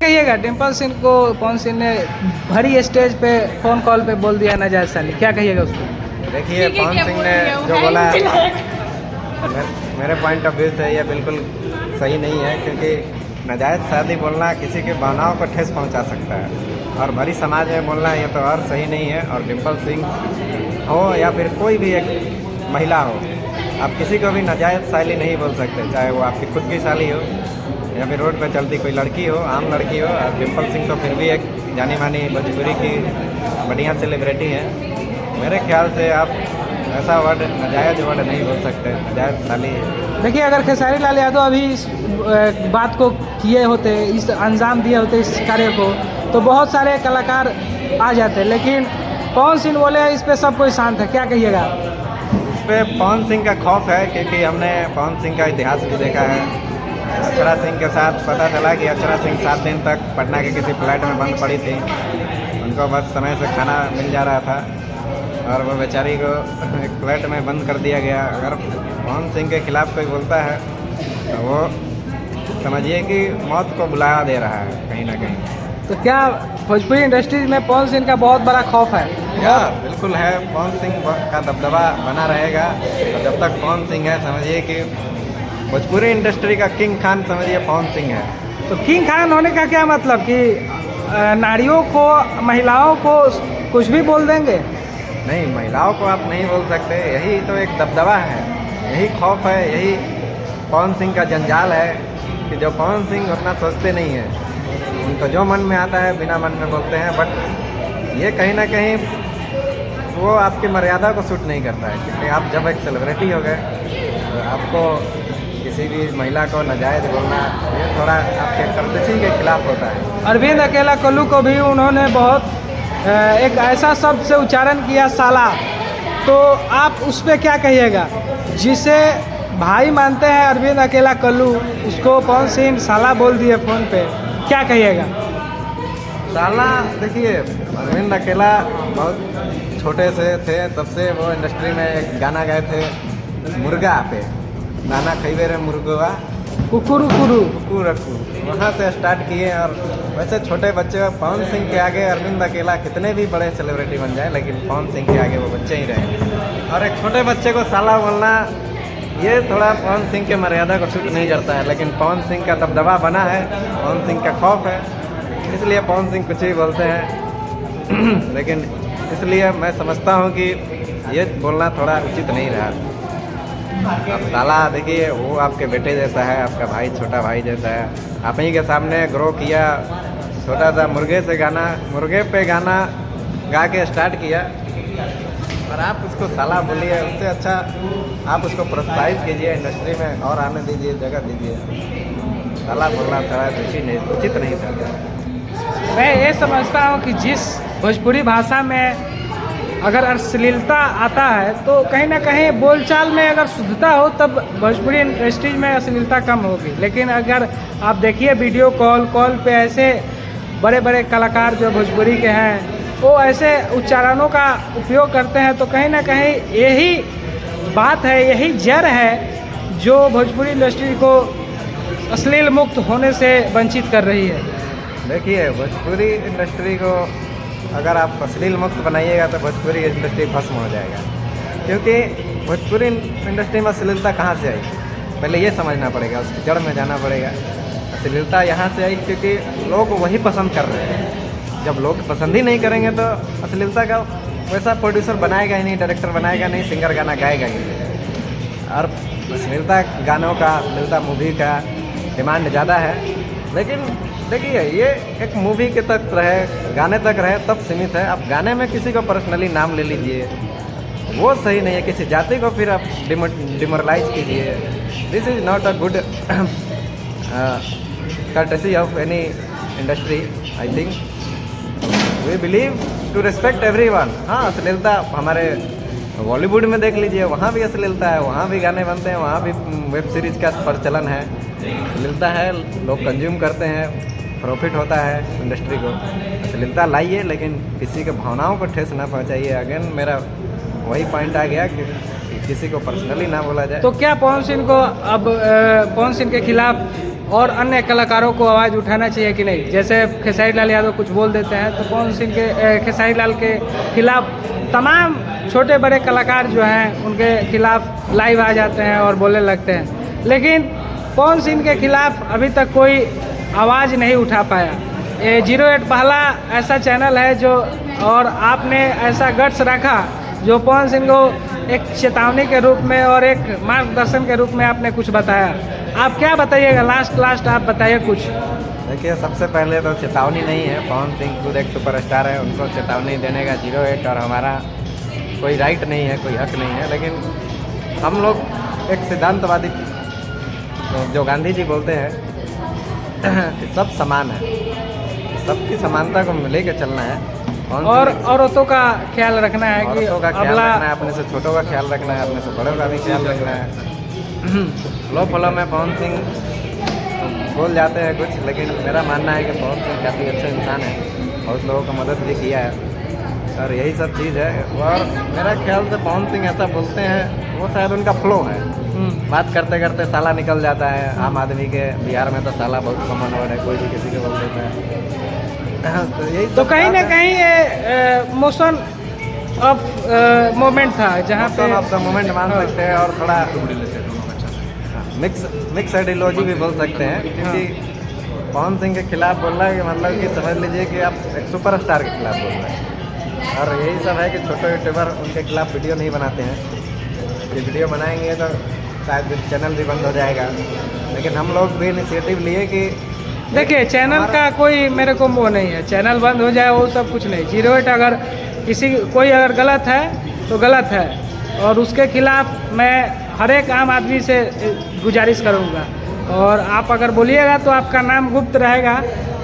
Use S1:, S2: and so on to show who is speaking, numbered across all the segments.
S1: कहिएगा डिम्पल सिंह को पवन सिंह ने भरी स्टेज पे फोन कॉल पे बोल दिया नाजायज शादी, क्या कहिएगा उसको?
S2: देखिए पवन सिंह ने जो बोला मेरे पॉइंट ऑफ व्यू से ये बिल्कुल सही नहीं है, क्योंकि नाजायज़ शादी बोलना किसी की भावनाओं को ठेस पहुंचा सकता है और भरी समाज में बोलना ये तो और सही नहीं है। और डिम्पल सिंह हो या फिर कोई भी एक महिला हो, आप किसी को भी नाजायज़ साली नहीं बोल सकते, चाहे वो आपकी खुद की साली हो या फिर रोड पर चलती कोई लड़की हो, आम लड़की हो। और डिम्पल सिंह तो फिर भी एक जानी मानी भोजपुरी की बढ़िया सेलिब्रिटी है। मेरे ख्याल से आप ऐसा वर्ड नाजायज़ वर्ड नहीं बोल सकते, नाजायज़ साली।
S1: देखिए अगर खेसारी लाल यादव अभी इस बात को किए होते, इस अंजाम दिए होते इस कार्य को, तो बहुत सारे कलाकार आ जाते, लेकिन पवन सिंह बोले इस पे सब कोई शांत है, क्या कहिएगा?
S2: इस पर पवन सिंह का खौफ है, क्योंकि हमने पवन सिंह का इतिहास भी देखा है। अक्षरा सिंह के साथ पता चला कि अक्षरा सिंह 7 दिन तक पटना के किसी फ्लैट में बंद पड़ी थी, उनको बस समय से खाना मिल जा रहा था और वो बेचारी को एक फ्लैट में बंद कर दिया गया। अगर पवन सिंह के खिलाफ कोई बोलता है तो वो समझिए कि मौत को बुलावा दे रहा है कहीं ना कहीं।
S1: तो क्या भोजपुरी इंडस्ट्री में पवन सिंह का बहुत बड़ा खौफ है?
S2: या बिल्कुल है, पवन सिंह का दबदबा बना रहेगा और जब तक पवन सिंह है समझिए कि भोजपुरी इंडस्ट्री का किंग खान समझिए पवन सिंह है।
S1: तो किंग खान होने का क्या मतलब कि नारियों को, महिलाओं को कुछ भी बोल देंगे?
S2: नहीं, महिलाओं को आप नहीं बोल सकते, यही तो एक दबदबा है, यही खौफ है, यही पवन सिंह का जंजाल है कि जो पवन सिंह उतना सोचते नहीं है, उनको जो मन में आता है बिना मन में बोलते हैं। बट ये कहीं ना कहीं वो आपकी मर्यादा को सूट नहीं करता है, क्योंकि आप जब एक सेलिब्रिटी हो गए तो आपको किसी भी महिला को नाजायज़ बोलना ये थोड़ा आपके कर्तव्य के खिलाफ होता है।
S1: अरविंद अकेला कल्लू को भी उन्होंने बहुत एक ऐसा शब्द से उच्चारण किया साला, तो आप उस पर क्या कहिएगा? जिसे भाई मानते हैं अरविंद अकेला कल्लू, उसको पवन सिंह साला बोल दिए फ़ोन पे, क्या कहिएगा?
S2: साला देखिए, अरविंद अकेला बहुत छोटे से थे तब से वो इंडस्ट्री में एक गाना गाए थे मुर्गा पे, नाना खैबे रे मुर्गवा
S1: कुकुरु कुरु
S2: कुकू, वहाँ से स्टार्ट किए। और वैसे छोटे बच्चे पवन सिंह के आगे अरविंद अकेला कितने भी बड़े सेलिब्रिटी बन जाए, लेकिन पवन सिंह के आगे वो बच्चे ही रहे। और एक छोटे बच्चे को साला बोलना ये थोड़ा पवन सिंह के मर्यादा को सूट नहीं करता है, लेकिन पवन सिंह का दबदबा बना है, पवन सिंह का खौफ है, इसलिए पवन सिंह कुछ भी बोलते हैं। लेकिन इसलिए मैं समझता हूँ कि ये बोलना थोड़ा उचित नहीं रहा। अब साला देखिए, वो आपके बेटे जैसा है, आपका भाई, छोटा भाई जैसा है, आप ही के सामने ग्रो किया, छोटा सा मुर्गे से गाना, मुर्गे पे गाना गा के स्टार्ट किया और आप उसको साला बोलिए। उससे अच्छा आप उसको प्रोत्साहित कीजिए, इंडस्ट्री में और आने दीजिए, जगह दीजिए। साला बोलना थोड़ा उचित नहीं था।
S1: मैं ये समझता हूँ कि जिस भोजपुरी भाषा में अगर अश्लीलता आता है तो कहीं ना कहीं बोलचाल में अगर शुद्धता हो तब भोजपुरी इंडस्ट्री में अश्लीलता कम होगी। लेकिन अगर आप देखिए वीडियो कॉल पे ऐसे बड़े बड़े कलाकार जो भोजपुरी के हैं वो ऐसे उच्चारणों का उपयोग करते हैं, तो कहीं ना कहीं यही बात है, यही जड़ है जो भोजपुरी इंडस्ट्री को अश्लील मुक्त होने से वंचित कर रही है।
S2: देखिए, भोजपुरी इंडस्ट्री को अगर आप अश्लील मुक्त बनाइएगा तो भोजपुरी इंडस्ट्री भस्म हो जाएगा, क्योंकि भोजपुरी इंडस्ट्री में अश्लीलता कहाँ से आई, पहले ये समझना पड़ेगा, उसकी जड़ में जाना पड़ेगा। अश्लीलता यहाँ से आई क्योंकि लोग वही पसंद कर रहे हैं। जब लोग पसंद ही नहीं करेंगे तो अश्लीलता का वैसा प्रोड्यूसर बनाएगा ही नहीं, डायरेक्टर बनाएगा नहीं, सिंगर गाना गाएगा ही नहीं। और अश्लीलता गानों का, अश्लीलता मूवी का डिमांड ज़्यादा है। लेकिन देखिए, ये एक मूवी के तक रहे, गाने तक रहे तब सीमित है। आप गाने में किसी को पर्सनली नाम ले लीजिए, वो सही नहीं है। किसी जाति को फिर आप डिमोरलाइज कीजिए। This is not a good courtesy of any industry. I think we believe to respect everyone. हाँ, अश्लीलता हमारे बॉलीवुड में देख लीजिए, वहाँ भी अश्लीलता है, वहाँ भी गाने बनते हैं, वहाँ भी वेब सीरीज का प्रचलन है, अश्लीलता है, लोग कंज्यूम करते हैं, प्रॉफिट होता है इंडस्ट्री को। अश्लीलता लाइए, लेकिन किसी के भावनाओं को ठेस ना पहुँचाइए। अगेन मेरा वही पॉइंट आ गया कि किसी को पर्सनली ना बोला जाए।
S1: तो क्या पवन सिंह को अब पवन सिंह के खिलाफ और अन्य कलाकारों को आवाज़ उठाना चाहिए कि नहीं? जैसे खेसारी लाल यादव कुछ बोल देते हैं तो पवन सिंह के खेसारी लाल के खिलाफ तमाम छोटे बड़े कलाकार जो हैं उनके खिलाफ लाइव आ जाते हैं और बोलने लगते हैं, लेकिन पवन सिंह के खिलाफ अभी तक कोई आवाज़ नहीं उठा पाया। 08 पहला ऐसा चैनल है जो, और आपने ऐसा गट्स रखा जो पवन सिंह को एक चेतावनी के रूप में और एक मार्गदर्शन के रूप में आपने कुछ बताया। आप क्या बताइएगा? लास्ट आप बताइए कुछ।
S2: देखिए, सबसे पहले तो चेतावनी नहीं है, पवन सिंह खुद एक सुपरस्टार है, उनको चेतावनी देने का 08 और हमारा कोई राइट नहीं है, कोई हक नहीं है। लेकिन हम लोग एक सिद्धांतवादी, जो गांधी जी बोलते हैं कि सब समान है, सबकी समानता को लेकर चलना है।
S1: और औरतों का ख्याल रखना है कि
S2: औरतों का ख्याल रखना है, अपने से छोटों का ख्याल रखना है, अपने से बड़ों का भी ख्याल रखना है। लो फॉलो में पवन सिंह बोल जाते हैं कुछ, लेकिन मेरा मानना है कि पवन सिंह काफ़ी अच्छा इंसान है, बहुत लोगों का मदद भी किया है और यही सब चीज़ है। और मेरा ख्याल से पवन सिंह ऐसा बोलते हैं, वो शायद उनका फ्लो है, बात करते करते साला निकल जाता है। आम आदमी के बिहार में तो साला बहुत कॉमन वर्ड है, कोई भी किसी को बोल देता है। तो यही
S1: तो कहीं ना कहीं ये मोशन ऑफ मोमेंट था, जहाँ पे
S2: ऑफ द मोमेंट मान सकते हैं, और थोड़ा मिक्स आइडियोलॉजी भी बोल सकते हैं, क्योंकि पवन सिंह के खिलाफ बोलना है कि मतलब कि समझ लीजिए कि आप एक सुपरस्टार के खिलाफ बोल रहे हैं। और यही सब है कि छोटे यूट्यूबर उनके खिलाफ वीडियो नहीं बनाते हैं, ये वीडियो बनाएंगे तो शायद चैनल भी बंद हो जाएगा। लेकिन हम लोग भी इनिशिएटिव लिए कि
S1: देखिए, चैनल का कोई मेरे को वो नहीं है, चैनल बंद हो जाए वो सब कुछ नहीं। 08 अगर कोई अगर गलत है तो गलत है, और उसके खिलाफ मैं हर एक आम आदमी से गुजारिश करूंगा। और आप अगर बोलिएगा तो आपका नाम गुप्त रहेगा,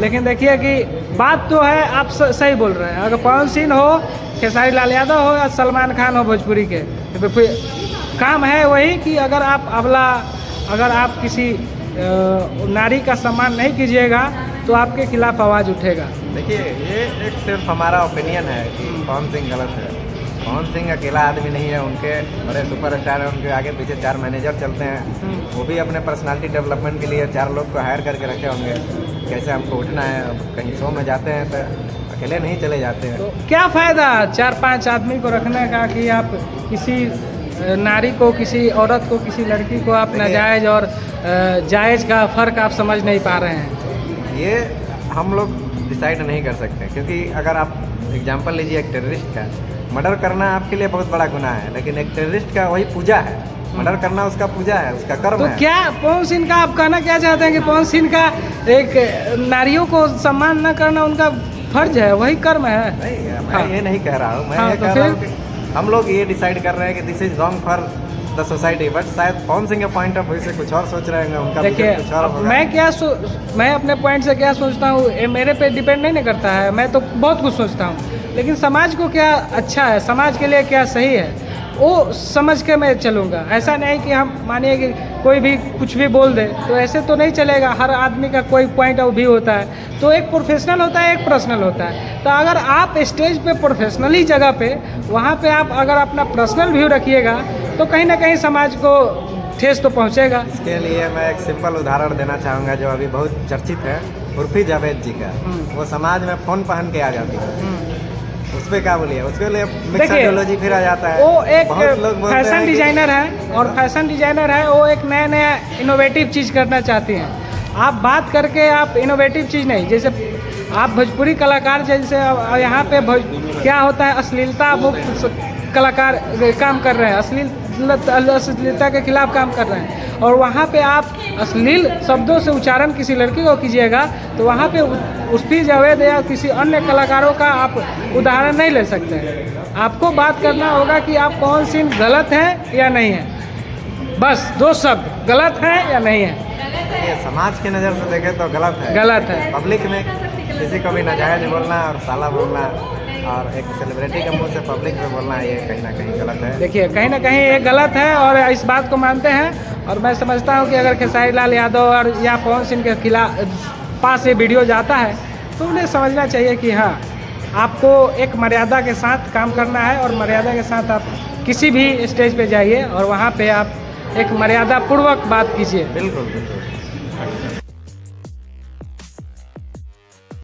S1: लेकिन देखिए कि बात तो है, आप सही बोल रहे हैं। अगर पवन सिंह हो, खेसारी लाल यादव हो या सलमान खान हो भोजपुरी के, तो काम है वही कि अगर आप किसी नारी का सम्मान नहीं कीजिएगा तो आपके खिलाफ आवाज़ उठेगा।
S2: देखिए, ये एक सिर्फ हमारा ओपिनियन है कि पवन सिंह गलत है। पवन सिंह अकेला आदमी नहीं है, उनके बड़े सुपरस्टार हैं, उनके आगे पीछे 4 मैनेजर चलते हैं। वो भी अपने पर्सनालिटी डेवलपमेंट के लिए 4 लोग को हायर करके रखे होंगे, कैसे हमको उठना है। कहीं शो में जाते हैं तो अकेले नहीं चले जाते हैं।
S1: तो क्या फ़ायदा 4-5 आदमी को रखने का कि आप किसी नारी को, किसी औरत को, किसी लड़की को आप नाजायज़ और जायज़ का फ़र्क आप समझ नहीं पा रहे हैं?
S2: ये हम लोग डिसाइड नहीं कर सकते, क्योंकि अगर आप एग्जांपल लीजिए एक टेररिस्ट का, मर्डर करना आपके लिए बहुत बड़ा गुनाह है, लेकिन एक टेररिस्ट का वही पूजा है, मर्डर करना उसका पूजा है, उसका कर्म है।
S1: तो क्या पवन सिंह का आप कहना क्या चाहते हैं कि पवन सिंह का एक नारियों को सम्मान न करना उनका फर्ज है, वही कर्म है?
S2: नहीं, मैं ये नहीं कह रहा हूँ, मैं ये कह रहा हूँ कि हम लोग ये डिसाइड कर रहे हैं कि this is wrong for the society, but शायद पवन सिंह के पॉइंट ऑफ व्यू से कुछ और सोच रहे हैं, उनका
S1: देखिए,
S2: कुछ और होगा।
S1: मैं अपने पॉइंट से क्या सोचता हूँ ये मेरे पे डिपेंड नहीं करता है। मैं तो बहुत कुछ सोचता हूँ, लेकिन समाज को क्या अच्छा है, समाज के लिए क्या सही है, वो समझ के मैं चलूँगा। ऐसा नहीं कि हम मानिए कि कोई भी कुछ भी बोल दे, तो ऐसे तो नहीं चलेगा। हर आदमी का कोई पॉइंट ऑफ व्यू होता है, तो एक प्रोफेशनल होता है, एक पर्सनल होता है। तो अगर आप स्टेज पे प्रोफेशनली जगह पे, वहाँ पे आप अगर अपना पर्सनल व्यू रखिएगा तो कहीं ना कहीं समाज को ठेस तो पहुँचेगा।
S2: इसके लिए मैं एक सिंपल उदाहरण देना चाहूँगा जो अभी बहुत चर्चित है, उर्फी जावेद जी का। वो समाज में फ़ोन पहन के आ जाती है, उस पर क्या बोलिए, उसके लिए मिक्स आइडियोलॉजी फिर आ जाता है।
S1: वो एक
S2: फैशन
S1: डिजाइनर है, और फैशन डिजाइनर है, वो एक नया इनोवेटिव चीज़ करना चाहती हैं। आप बात करके आप इनोवेटिव चीज़ नहीं, जैसे आप भोजपुरी कलाकार, जैसे यहाँ पे क्या होता है, अश्लीलता मुक्त कलाकार काम कर रहे हैं, अश्लीलता के खिलाफ काम कर रहे हैं। और वहाँ पे आप अश्लील शब्दों से उच्चारण किसी लड़की को कीजिएगा तो वहाँ पे उर्फी जावेद या किसी अन्य कलाकारों का आप उदाहरण नहीं ले सकते हैं। आपको बात करना होगा कि आप पवन सिंह गलत हैं या नहीं है, बस 2 शब्द, गलत है या नहीं है।
S2: ये समाज की नज़र से देखें तो गलत है। पब्लिक में किसी को भी नाजायज बोलना और साला बोलना और एक सेलिब्रिटी के मुंह से पब्लिक में बोलना, ये कहीं ना कहीं गलत है।
S1: देखिए, कहीं ना कहीं ये गलत है और इस बात को मानते हैं। और मैं समझता हूँ कि अगर खेसारी लाल यादव और या पवन सिंह के खिलाफ पास ये वीडियो जाता है तो उन्हें समझना चाहिए कि हाँ, आपको एक मर्यादा के साथ काम करना है, और मर्यादा के साथ आप किसी भी स्टेज पे जाइए और वहाँ पे आप एक मर्यादा पूर्वक बात कीजिए।
S2: बिल्कुल बिल्कुल।